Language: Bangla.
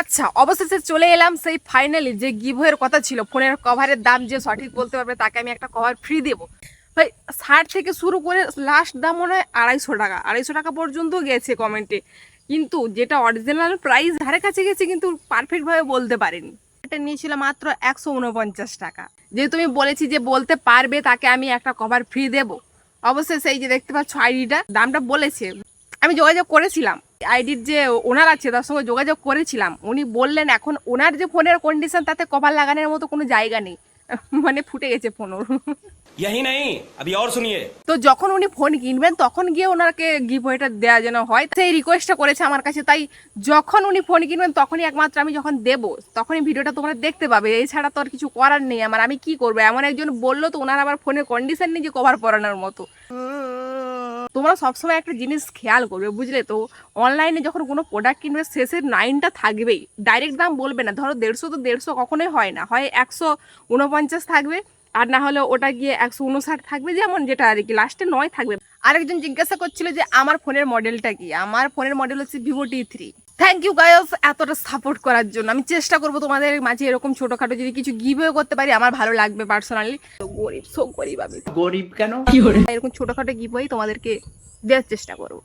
আচ্ছা, অবশেষে চলে এলাম সেই ফাইনালি যে গিভওয়ের কথা ছিল, ফোনের কভারের দাম যে সঠিক বলতে পারবে তাকে আমি একটা কভার ফ্রি দেবো। ভাই 60 থেকে শুরু করে লাস্ট দাম মনে হয় 250 টাকা, 250 টাকা পর্যন্ত গেছে কমেন্টে। কিন্তু যেটা অরিজিনাল প্রাইস ধারে কাছে গেছে, কিন্তু পারফেক্টভাবে বলতে পারিনি। এটা নিয়েছিল মাত্র 149 টাকা। যেহেতু আমি বলেছি যে বলতে পারবে তাকে আমি একটা কভার ফ্রি দেবো, অবশ্যই সেই যে দেখতে পাচ্ছ আইডিটা দামটা বলেছে। আমি যোগাযোগ করেছিলাম, আইডির যে ওনার আছে তার সঙ্গে যোগাযোগ করেছিলাম। উনি বললেন এখন ওনার যে ফোনের কন্ডিশন তাতে কভার লাগানোর মতো কোনো জায়গা নেই, মানে ফুটে গেছে ফোন ওর। यही नहीं अभी और सुनिए। তো যখন উনি ফোন কিনবেন তখন গিয়ে ওনাকে গিভওয়েটা দেওয়া যেন হয়, সেই রিকোয়েস্টটা করেছে আমার কাছে। তাই যখন উনি ফোন কিনবেন তখনই একমাত্র আমি যখন দেবো তখনই ভিডিওটা তোমরা দেখতে পাবে, এছাড়া তো আর কিছু করার নেই আমার। আমি কি করবো, এমন একজন বললো তো ওনার আবার ফোনের কন্ডিশন নেই যে কভার পরানোর মতো। তোমরা সবসময় একটা জিনিস খেয়াল করবে, বুঝলে তো, অনলাইনে যখন কোনো প্রোডাক্ট কিনবে শেষের 9টা থাকবেই, ডাইরেক্ট দাম বলবে না। ধরো 150, তো 150 কখনোই হয় না, হয় 149 থাকবে, আর না হলে ওটা গিয়ে 159 থাকবে, যেমন যেটা আর কি লাস্টে 9 থাকবে। আরেকজন জিজ্ঞাসা করছিল যে আমার ফোনের মডেলটা কি। আমার ফোনের মডেল হচ্ছে Vivo T3। Thank you guys এতটা সাপোর্ট করার জন্য। আমি চেষ্টা করবো তোমাদের মাঝে এরকম ছোটখাটো যদি কিছু গিভওয়ে করতে পারি আমার ভালো লাগবে পার্সোনালি। গরিব, সো গরিব আমি, গরিব কেন? এরকম ছোটখাটো গিভওয়ে তোমাদেরকে দেওয়ার চেষ্টা করবো।